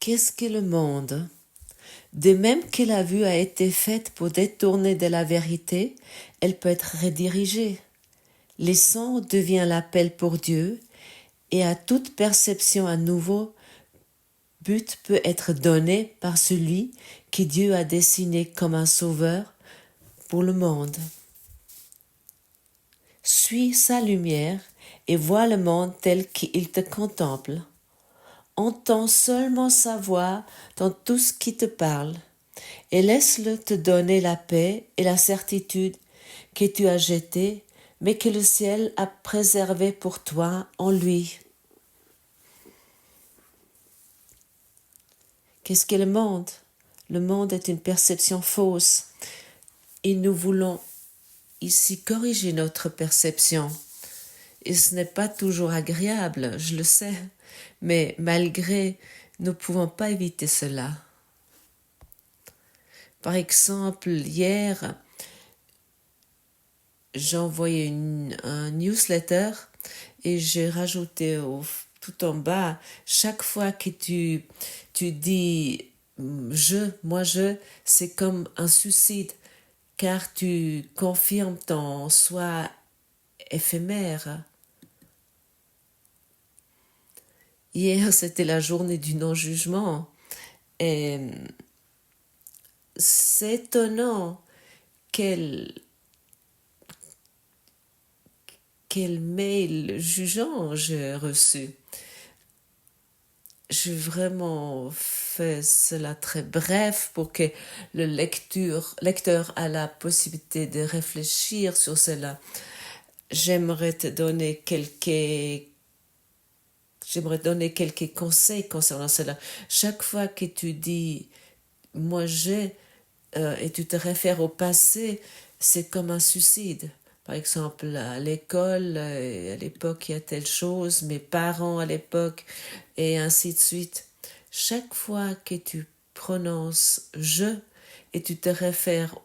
Qu'est-ce que le monde? De même que la vue a été faite pour détourner de la vérité, elle peut être redirigée. Le son devient l'appel pour Dieu, et à toute perception un nouveau but peut être donné par celui que Dieu a dessiné comme un sauveur pour le monde. Suis sa lumière et vois le monde tel qu'il te contemple. Entends seulement sa voix dans tout ce qui te parle, et laisse-le te donner la paix et la certitude que tu as jetées, mais que le ciel a préservé pour toi en lui. Qu'est-ce que le monde? Le monde est une perception fausse, et nous voulons ici corriger notre perception. Et ce n'est pas toujours agréable, je le sais, mais malgré, nous ne pouvons pas éviter cela. Par exemple, hier, j'ai envoyé un newsletter et j'ai rajouté tout en bas, chaque fois que tu dis moi je, c'est comme un suicide, car tu confirmes ton soi éphémère. Hier, c'était la journée du non-jugement. Et c'est étonnant quel mail jugeant j'ai reçu. J'ai vraiment fait cela très bref pour que le lecteur a la possibilité de réfléchir sur cela. J'aimerais donner quelques conseils concernant cela. Chaque fois que tu dis « moi j'ai » et tu te réfères au passé, c'est comme un suicide. Par exemple, à l'école, à l'époque, il y a telle chose, mes parents à l'époque, et ainsi de suite. Chaque fois que tu prononces « je » et tu te réfères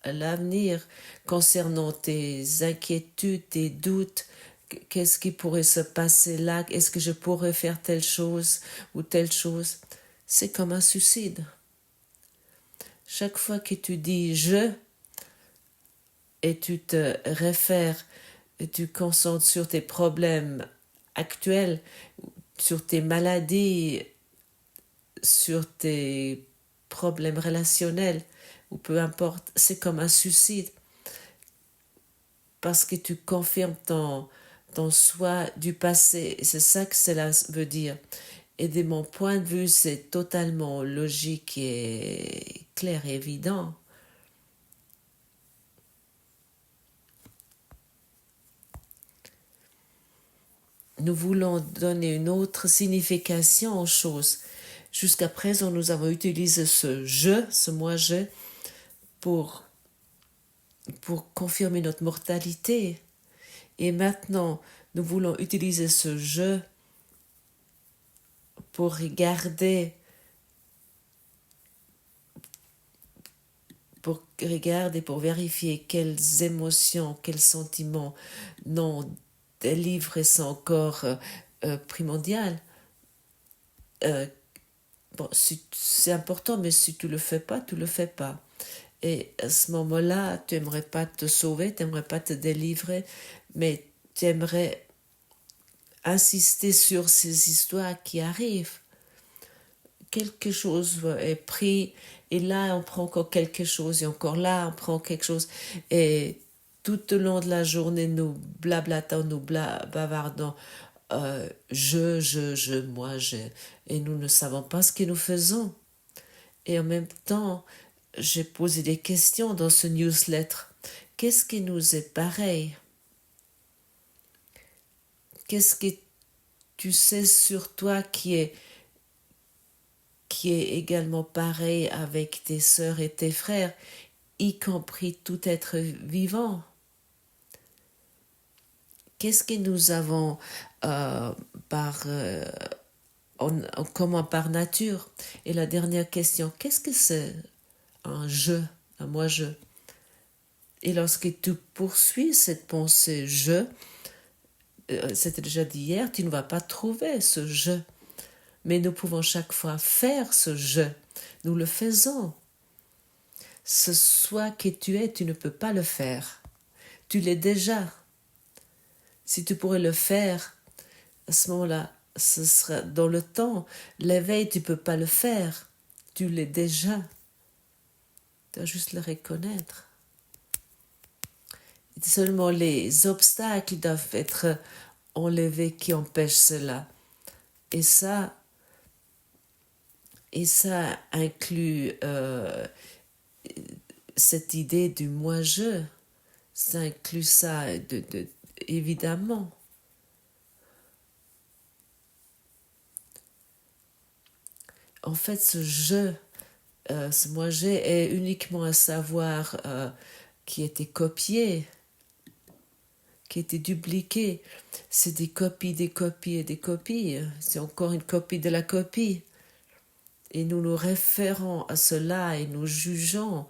à l'avenir concernant tes inquiétudes, tes doutes, qu'est-ce qui pourrait se passer là, est-ce que je pourrais faire telle chose ou telle chose, c'est comme un suicide. Chaque fois que tu dis « je » et tu te réfères et tu concentres sur tes problèmes actuels, sur tes maladies, sur tes problèmes relationnels, ou peu importe, c'est comme un suicide. Parce que tu confirmes ton soi du passé. C'est ça que cela veut dire. Et de mon point de vue, c'est totalement logique et clair et évident. Nous voulons donner une autre signification aux choses. Jusqu'à présent, nous avons utilisé ce « je », ce « moi-je », pour confirmer notre mortalité. Et maintenant, nous voulons utiliser ce « je » pour regarder, pour vérifier quelles émotions, quels sentiments non délivrés sont encore primordial. Bon, c'est important, mais si tu le fais pas, tu le fais pas. Et à ce moment-là, tu n'aimerais pas te sauver, tu n'aimerais pas te délivrer, mais tu aimerais insister sur ces histoires qui arrivent. Quelque chose est pris, et là, on prend encore quelque chose, et encore là, on prend quelque chose. Et tout au long de la journée, nous blablatons, nous bavardons. Moi, et nous ne savons pas ce que nous faisons. Et en même temps, j'ai posé des questions dans ce newsletter. Qu'est-ce qui nous est pareil? Qu'est-ce que tu sais sur toi qui est également pareil avec tes sœurs et tes frères, y compris tout être vivant? Qu'est-ce que nous avons comment par nature? Et la dernière question, qu'est-ce que c'est un je, un moi-je? Et lorsque tu poursuis cette pensée je, c'était déjà dit hier, tu ne vas pas trouver ce je. Mais nous pouvons chaque fois faire ce je. Nous le faisons. Ce soi que tu es, tu ne peux pas le faire. Tu l'es déjà. Si tu pourrais le faire, à ce moment-là, ce sera dans le temps. L'éveil, tu ne peux pas le faire. Tu l'es déjà. Tu dois juste le reconnaître. Seulement les obstacles doivent être enlevés qui empêchent cela. Et ça inclut cette idée du moi-je. Ça inclut ça, évidemment. En fait, ce je, ce moi-je est uniquement un savoir qui était copié, qui était dupliqué. C'est des copies, des copies et des copies. C'est encore une copie de la copie. Et nous nous référons à cela et nous jugeons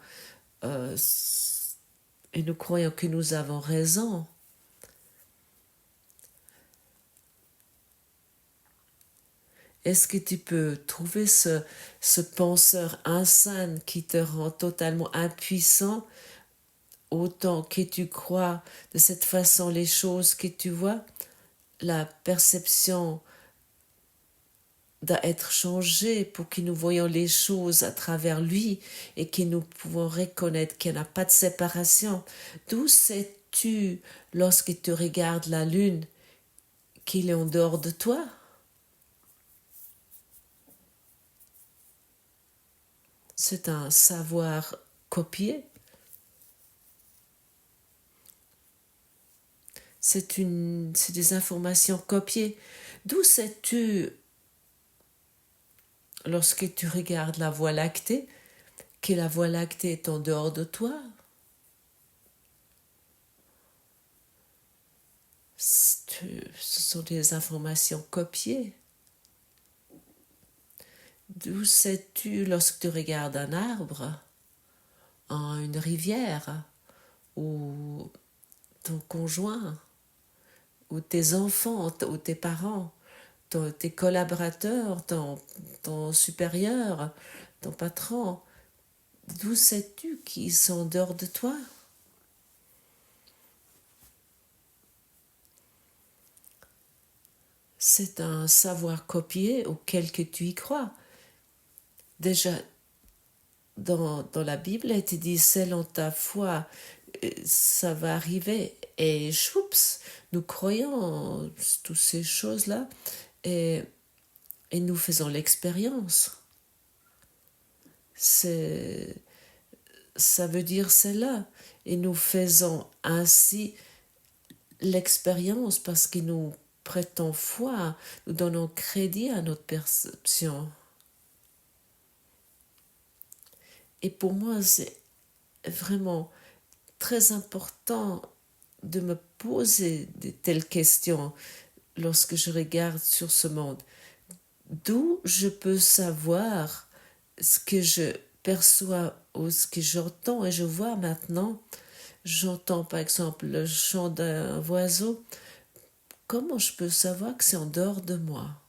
et nous croyons que nous avons raison. Est-ce que tu peux trouver ce penseur insane qui te rend totalement impuissant autant que tu crois de cette façon les choses que tu vois? La perception doit être changée pour que nous voyons les choses à travers lui et que nous pouvons reconnaître qu'il n'y a pas de séparation. D'où sais-tu, lorsque tu regardes la lune, qu'il est en dehors de toi? C'est un savoir copié. C'est des informations copiées. D'où sais-tu, lorsque tu regardes la Voie lactée, que la Voie lactée est en dehors de toi? Ce sont des informations copiées. D'où sais-tu, lorsque tu regardes un arbre, une rivière, ou ton conjoint, ou tes enfants, ou tes parents, tes collaborateurs, ton supérieur, ton patron, d'où sais-tu qu'ils sont en dehors de toi? C'est un savoir copié auquel que tu y crois. Déjà, dans la Bible, il te dit, selon ta foi, ça va arriver. Et choups, nous croyons en toutes ces choses-là et nous faisons l'expérience. Ça veut dire cela. Et nous faisons ainsi l'expérience parce que nous prêtons foi, nous donnons crédit à notre perception. Et pour moi, c'est vraiment très important de me poser de telles questions lorsque je regarde sur ce monde. D'où je peux savoir ce que je perçois ou ce que j'entends? Et je vois maintenant, j'entends par exemple le chant d'un oiseau. Comment je peux savoir que c'est en dehors de moi?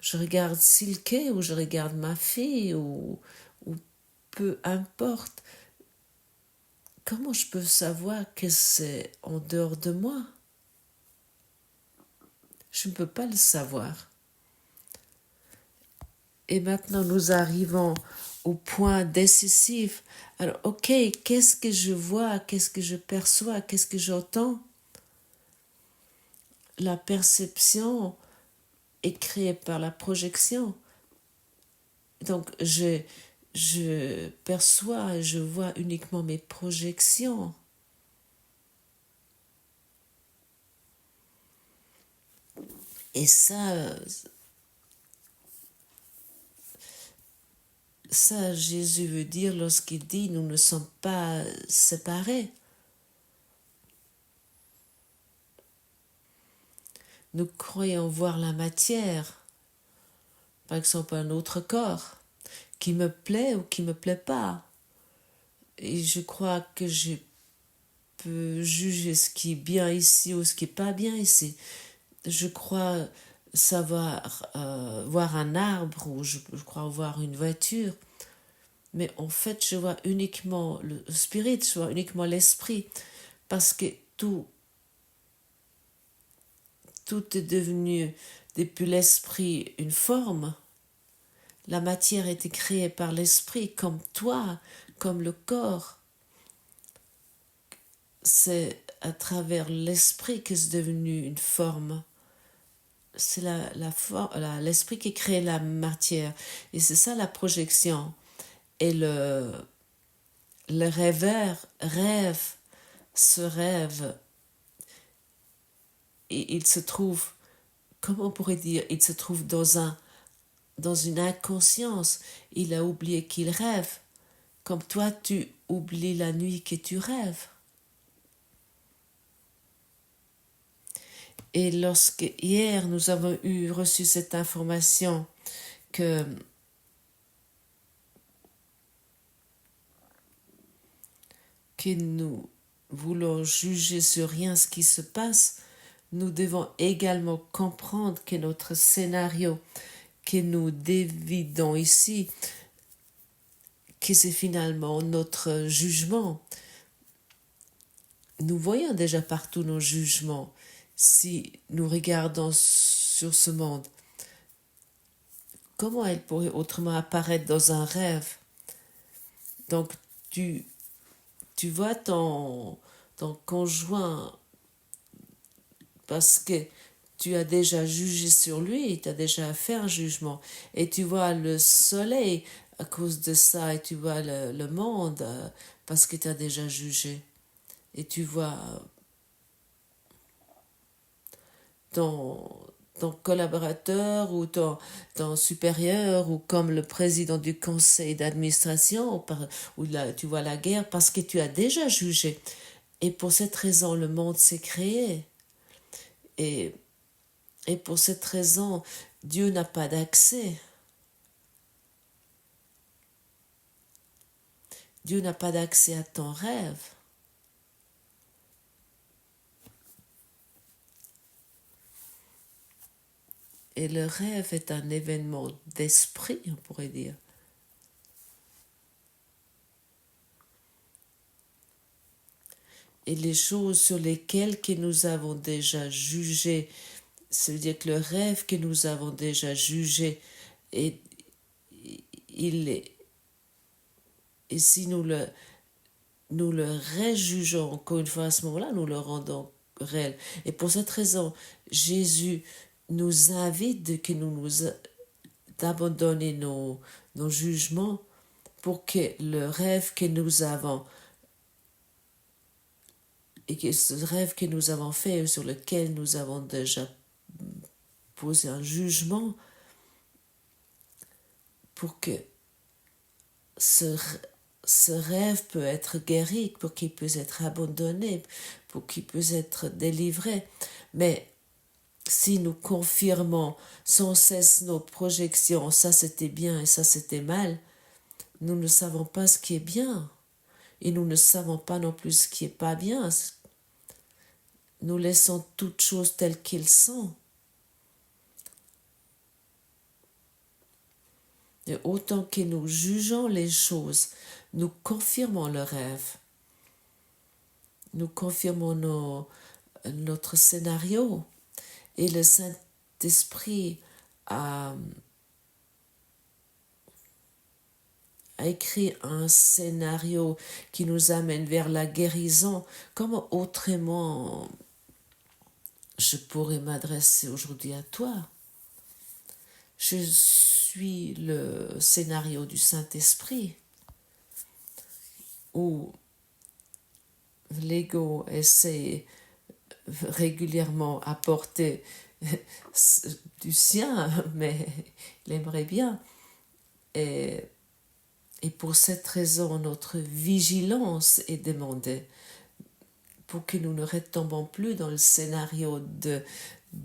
Je regarde Silke ou je regarde ma fille ou peu importe. Comment je peux savoir que c'est en dehors de moi? Je ne peux pas le savoir. Et maintenant, nous arrivons au point décisif. Alors, ok, qu'est-ce que je vois? Qu'est-ce que je perçois? Qu'est-ce que j'entends? La perception est créée par la projection. Donc, je perçois et je vois uniquement mes projections. Et ça, Jésus veut dire lorsqu'il dit nous ne sommes pas séparés. Nous croyons voir la matière, par exemple un autre corps, qui me plaît ou qui ne me plaît pas. Et je crois que je peux juger ce qui est bien ici ou ce qui n'est pas bien ici. je crois savoir voir un arbre ou je crois voir une voiture, mais en fait je vois uniquement le spirit, je vois uniquement l'esprit, parce que tout est devenu, depuis l'esprit, une forme. La matière a été créée par l'esprit, comme toi, comme le corps. C'est à travers l'esprit que c'est devenu une forme. C'est l'esprit qui crée la matière. Et c'est ça la projection. Et le rêveur rêve ce rêve. Et il se trouve, comment on pourrait dire, il se trouve dans une inconscience. Il a oublié qu'il rêve. Comme toi, tu oublies la nuit que tu rêves. Et lorsque hier nous avons reçu cette information que nous voulons juger sur rien ce qui se passe, nous devons également comprendre que notre scénario que nous dévidons ici, que c'est finalement notre jugement. Nous voyons déjà partout nos jugements si nous regardons sur ce monde. Comment elle pourrait autrement apparaître dans un rêve? Donc tu vois ton conjoint parce que tu as déjà jugé sur lui, tu as déjà fait un jugement, et tu vois le soleil à cause de ça, et tu vois le monde parce que tu as déjà jugé, et tu vois ton collaborateur ou ton supérieur ou comme le président du conseil d'administration ou là, tu vois la guerre parce que tu as déjà jugé. Et pour cette raison, le monde s'est créé. Et pour cette raison, Dieu n'a pas d'accès. Dieu n'a pas d'accès à ton rêve. Et le rêve est un événement d'esprit, on pourrait dire. Et les choses sur lesquelles que nous avons déjà jugé, ça veut dire que le rêve que nous avons déjà jugé, et si nous le réjugeons encore une fois à ce moment-là, nous le rendons réel. Et pour cette raison, Jésus nous invite d'abandonner nos jugements pour que le rêve que nous avons et que ce rêve que nous avons fait sur lequel nous avons déjà posé un jugement, pour que ce rêve peut être guéri, pour qu'il puisse être abandonné, pour qu'il puisse être délivré. Mais si nous confirmons sans cesse nos projections, ça c'était bien et ça c'était mal, nous ne savons pas ce qui est bien. Et nous ne savons pas non plus ce qui est pas bien. Nous laissons toutes choses telles qu'elles sont. Et autant que nous jugeons les choses, nous confirmons le rêve. Nous confirmons notre scénario. Et le Saint-Esprit a écrit un scénario qui nous amène vers la guérison. Comment autrement je pourrais m'adresser aujourd'hui à toi? Je suis le scénario du Saint-Esprit où l'ego essaie régulièrement apporter du sien, mais il aimerait bien. Et pour cette raison, notre vigilance est demandée pour que nous ne retombons plus dans le scénario de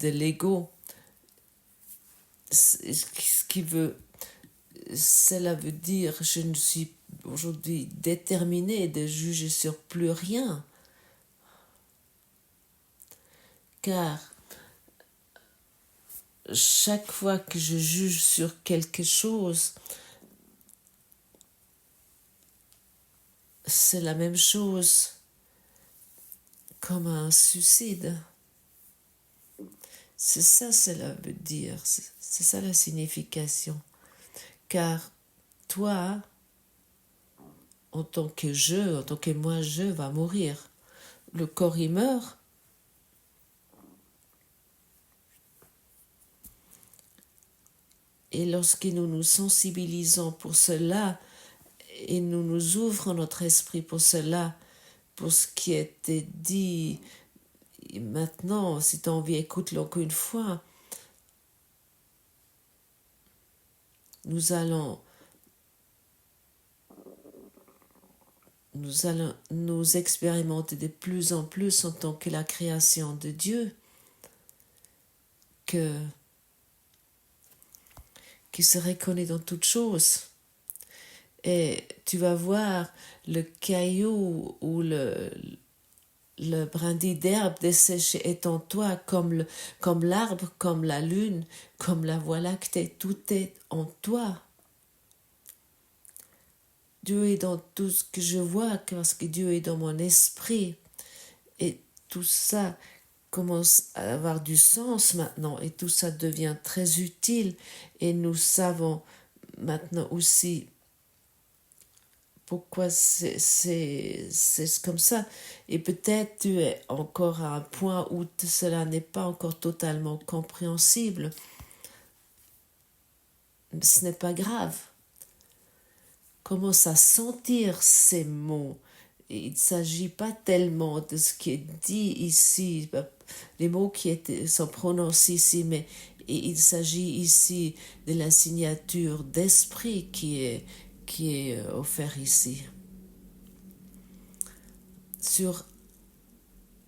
l'ego. Ce qui veut, cela veut dire je ne suis aujourd'hui déterminée de juger sur plus rien. Car chaque fois que je juge sur quelque chose, c'est la même chose comme un suicide. C'est ça, cela veut dire. C'est ça la signification. Car toi, en tant que moi, je va mourir. Le corps, il meurt. Et lorsque nous nous sensibilisons pour cela, et nous nous ouvrons notre esprit pour cela, pour ce qui a été dit, et maintenant, si tu as envie, écoute-le encore une fois. Nous allons nous expérimenter de plus en plus en tant que la création de Dieu, qui se reconnaît dans toutes choses. Et tu vas voir le caillou ou le brindille d'herbe desséché est en toi, comme l'arbre, comme la lune, comme la voie lactée. Tout est en toi. Dieu est dans tout ce que je vois, parce que Dieu est dans mon esprit. Et tout ça commence à avoir du sens maintenant, et tout ça devient très utile. Et nous savons maintenant aussi pourquoi c'est comme ça. Et peut-être tu es encore à un point où cela n'est pas encore totalement compréhensible. Ce n'est pas grave. Commence à sentir ces mots. Et il ne s'agit pas tellement de ce qui est dit ici, les mots qui sont prononcés ici, mais il s'agit ici de la signature d'esprit qui est offerte ici. Sur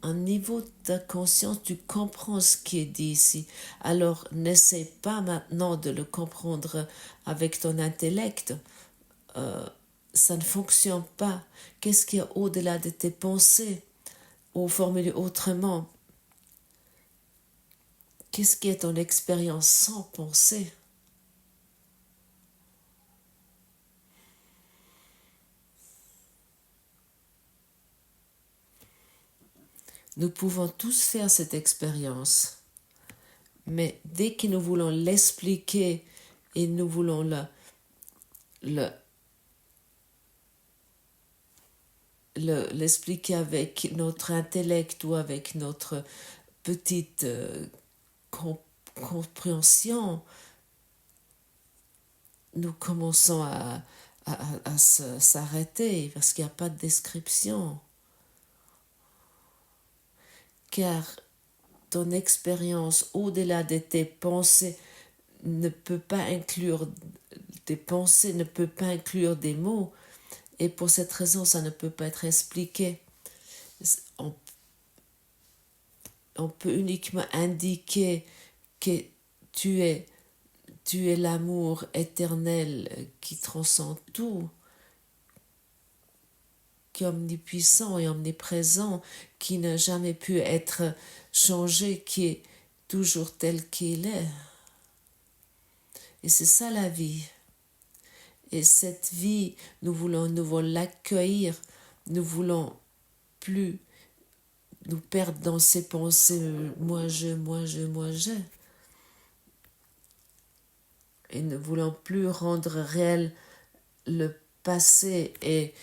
un niveau de conscience, tu comprends ce qui est dit ici. Alors, n'essaie pas maintenant de le comprendre avec ton intellect. Ça ne fonctionne pas. Qu'est-ce qu'il y a au-delà de tes pensées? Ou formulé autrement, qu'est-ce qui est ton expérience sans pensée? Nous pouvons tous faire cette expérience, mais dès que nous voulons l'expliquer et nous voulons l'expliquer avec notre intellect ou avec notre petite compréhension, nous commençons à s'arrêter parce qu'il n'y a pas de description. Car ton expérience au-delà de tes pensées ne peut pas inclure tes pensées, ne peut pas inclure des mots, et pour cette raison, ça ne peut pas être expliqué. On peut uniquement indiquer que tu es l'amour éternel qui transcende tout, qui est omnipuissant et omniprésent, qui n'a jamais pu être changé, qui est toujours tel qu'il est. Et c'est ça la vie. Et cette vie, nous voulons l'accueillir, nous voulons plus nous perdre dans ces pensées moi je. Et ne voulons plus rendre réel le passé et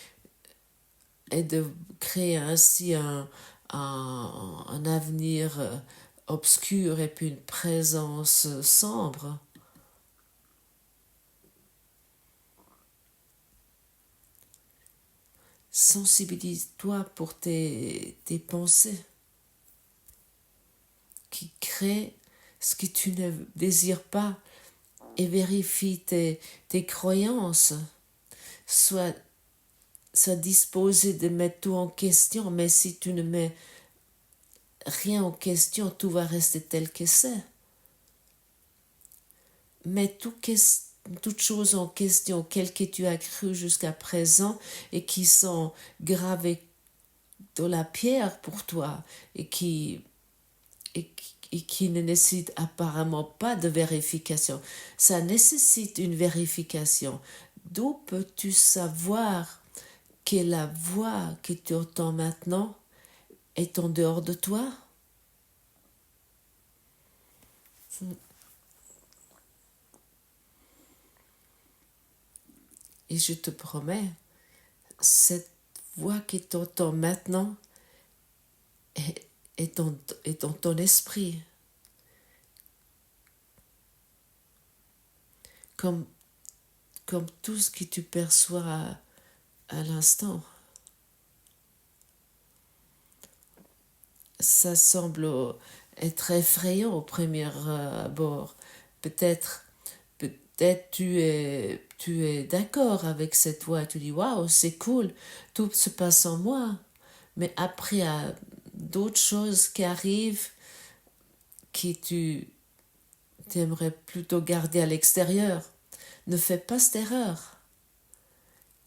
de créer ainsi un avenir obscur et puis une présence sombre. Sensibilise-toi pour tes pensées qui créent ce que tu ne désires pas et vérifie tes croyances. Sois disposé de mettre tout en question, mais si tu ne mets rien en question, tout va rester tel que c'est. Mets toutes choses en question, quelles que tu as cru jusqu'à présent et qui sont gravées dans la pierre pour toi et et qui ne nécessite apparemment pas de vérification. Ça nécessite une vérification. D'où peux-tu savoir que la voix que tu entends maintenant est en dehors de toi? Et je te promets, cette voix que tu entends maintenant est dans ton esprit. Comme tout ce que tu perçois à l'instant. Ça semble être effrayant au premier abord. Peut-être tu es d'accord avec cette voix, tu dis waouh, c'est cool, tout se passe en moi. Mais après, il y a d'autres choses qui arrivent que tu aimerais plutôt garder à l'extérieur. Ne fais pas cette erreur.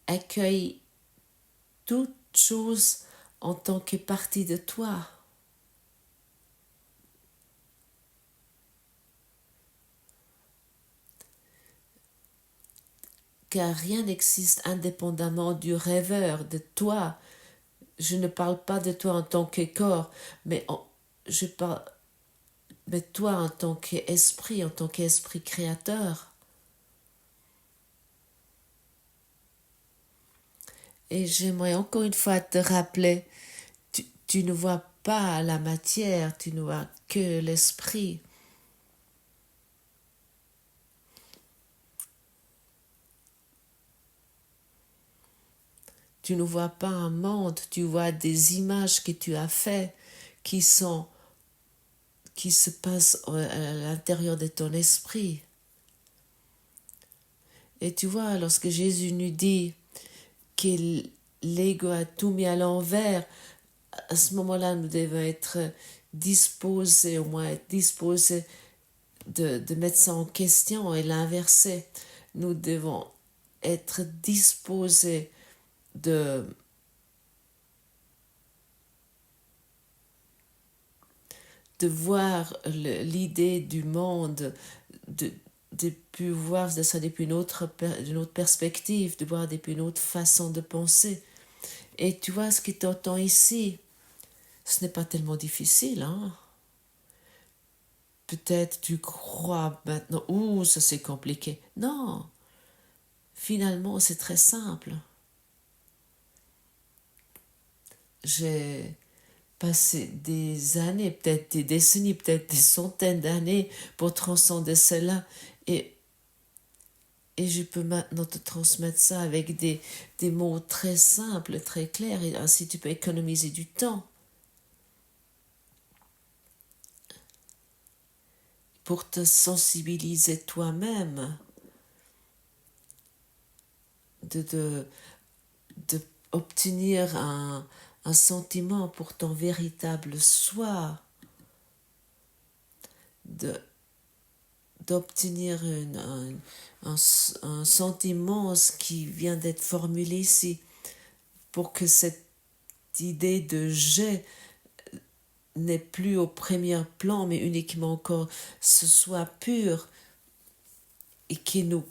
Accueille toute chose en tant que partie de toi. Car rien n'existe indépendamment du rêveur, de toi. Je ne parle pas de toi en tant que corps, mais je parle de toi en tant qu'esprit créateur. Et j'aimerais encore une fois te rappeler, tu ne vois pas la matière, tu ne vois que l'esprit. Tu ne vois pas un monde, tu vois des images que tu as faites qui se passent à l'intérieur de ton esprit. Et tu vois, lorsque Jésus nous dit que l'ego a tout mis à l'envers, à ce moment-là, nous devons être disposés, au moins être disposés de mettre ça en question et l'inverser. Nous devons être disposés de voir l'idée du monde, de voir ça depuis une autre perspective, de voir depuis une autre façon de penser. Et tu vois, ce qui t'entend ici, ce n'est pas tellement difficile, hein? Peut-être tu crois maintenant, ouh, ça c'est compliqué. Non, finalement c'est très simple. J'ai passé des années, peut-être des décennies, peut-être des centaines d'années pour transcender cela. Et je peux maintenant te transmettre ça avec des mots très simples, très clairs, et ainsi tu peux économiser du temps. Pour te sensibiliser toi-même, de obtenir un sentiment pour ton véritable soi, d'obtenir un sentiment qui vient d'être formulé ici, pour que cette idée de j'ai n'est plus au premier plan, mais uniquement encore ce soit pur, et que nous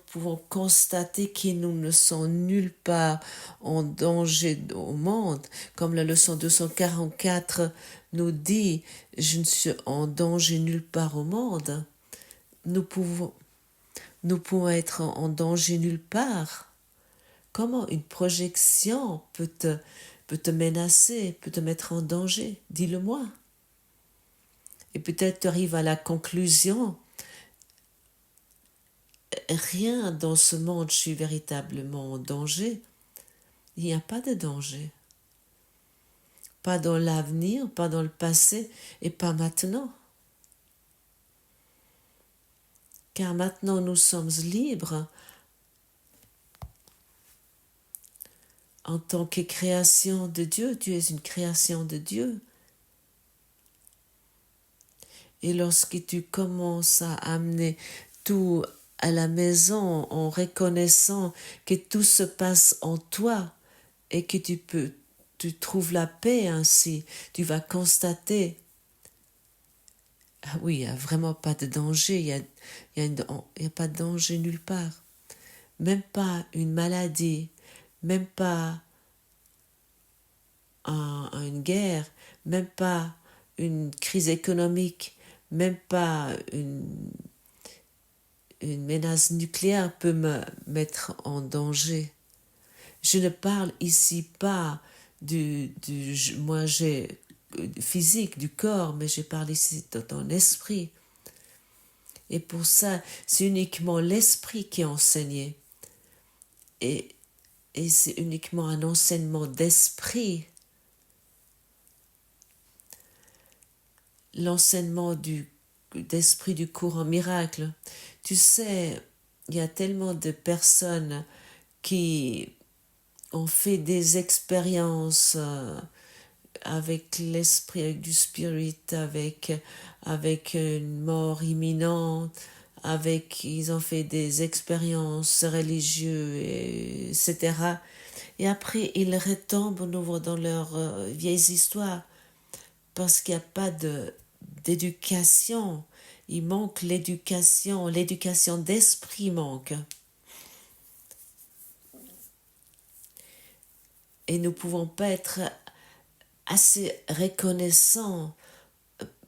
pouvons constater que nous ne sommes nulle part en danger au monde, comme la leçon 244 nous dit, je ne suis en danger nulle part au monde. Nous pouvons être en danger nulle part. Comment une projection peut te menacer, peut te mettre en danger? Dis-le-moi. Et peut-être tu arrives à la conclusion, rien dans ce monde, je suis véritablement en danger. Il n'y a pas de danger. Pas dans l'avenir, pas dans le passé et pas maintenant. Car maintenant nous sommes libres en tant que création de Dieu. Tu es une création de Dieu. Et lorsque tu commences à amener tout à la maison en reconnaissant que tout se passe en toi et que tu trouves la paix ainsi, tu vas constater Ah oui, il n'y a vraiment pas de danger, il y a pas de danger nulle part. Même pas une maladie, même pas une guerre, même pas une crise économique, même pas une menace nucléaire peut me mettre en danger. Je ne parle ici pas moi j'ai physique, du corps, mais je parle ici de ton esprit. Et pour ça, c'est uniquement l'esprit qui est enseigné. Et, et c'est uniquement un enseignement d'esprit. L'enseignement d'esprit du courant miracle. Tu sais, il y a tellement de personnes qui ont fait des expériences avec l'esprit, avec du spirit, avec une mort imminente, ils ont fait des expériences religieuses, etc. Et après, ils retombent nouveau dans leurs vieilles histoires parce qu'il n'y a pas d'éducation. Il manque l'éducation d'esprit manque. Et nous ne pouvons pas être assez reconnaissants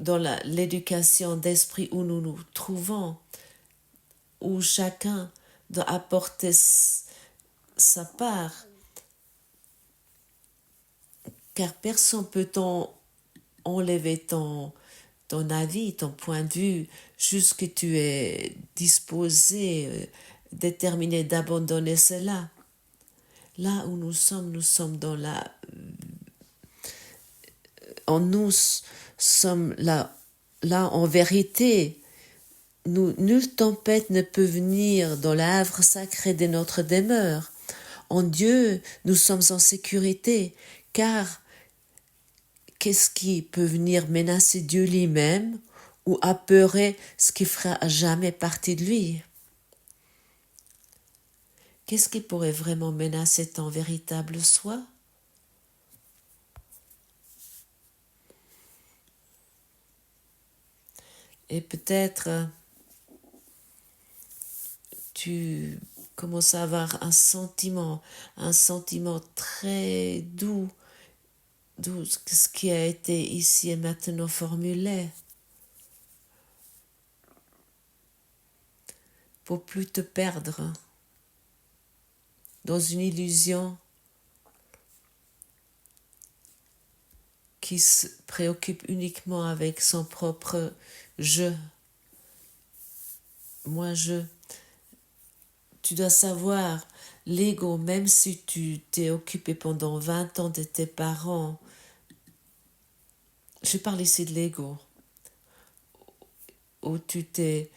dans l'éducation d'esprit où nous nous trouvons, où chacun doit apporter sa part. Car personne peut enlever ton avis, ton point de vue, juste que tu es disposé, déterminé d'abandonner cela. Là où nous sommes dans nous sommes là en vérité. Nulle tempête ne peut venir dans le havre sacré de notre demeure. En Dieu, nous sommes en sécurité, car qu'est-ce qui peut venir menacer Dieu lui-même ou apeurer ce qui fera jamais partie de lui? Qu'est-ce qui pourrait vraiment menacer ton véritable soi? Et peut-être tu commences à avoir un sentiment très doux, ce qui a été ici et maintenant formulé, pour plus te perdre dans une illusion qui se préoccupe uniquement avec son propre je. Moi, tu dois savoir, l'ego, même si tu t'es occupé pendant 20 ans de tes parents, je parle ici de l'ego, où tu t'es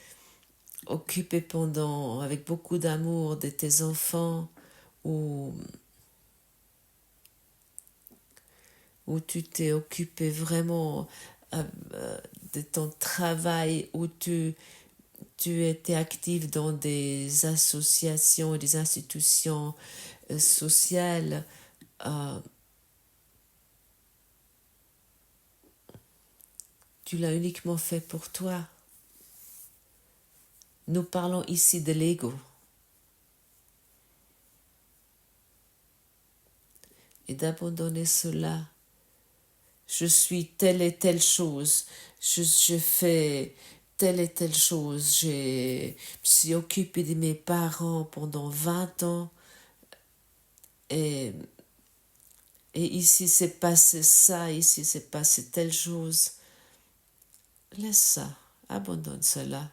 occupé avec beaucoup d'amour de tes enfants, où tu t'es occupé vraiment de ton travail, où tu étais actif dans des associations et des institutions sociales. Tu l'as uniquement fait pour toi. Nous parlons ici de l'ego. Et d'abandonner cela. Je suis telle et telle chose. Je fais telle et telle chose. Je me suis occupée de mes parents pendant 20 ans. Et ici s'est passé ça, ici s'est passé telle chose. Laisse ça. Abandonne cela.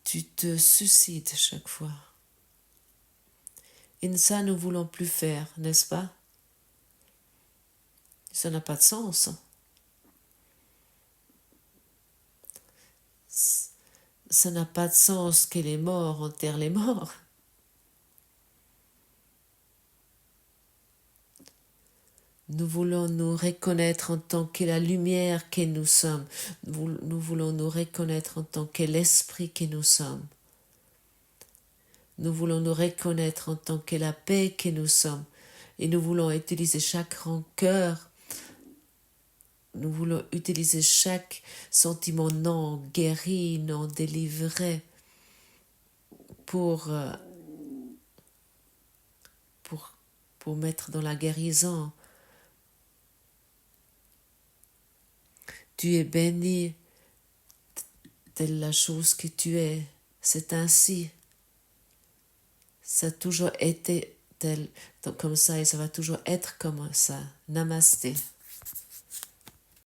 Tu te suicides chaque fois. Et ça, nous ne voulons plus faire, n'est-ce pas? Ça n'a pas de sens. Ça n'a pas de sens que les morts enterrent les morts. Nous voulons nous reconnaître en tant que la lumière que nous sommes. Nous voulons nous reconnaître en tant que l'esprit que nous sommes. Nous voulons nous reconnaître en tant que la paix que nous sommes. Et nous voulons utiliser chaque rancœur nous voulons utiliser chaque sentiment non guéri, non délivré pour, pour mettre dans la guérison. Tu es béni de la chose que tu es. C'est ainsi. Ça a toujours été tel, comme ça et ça va toujours être comme ça. Namasté.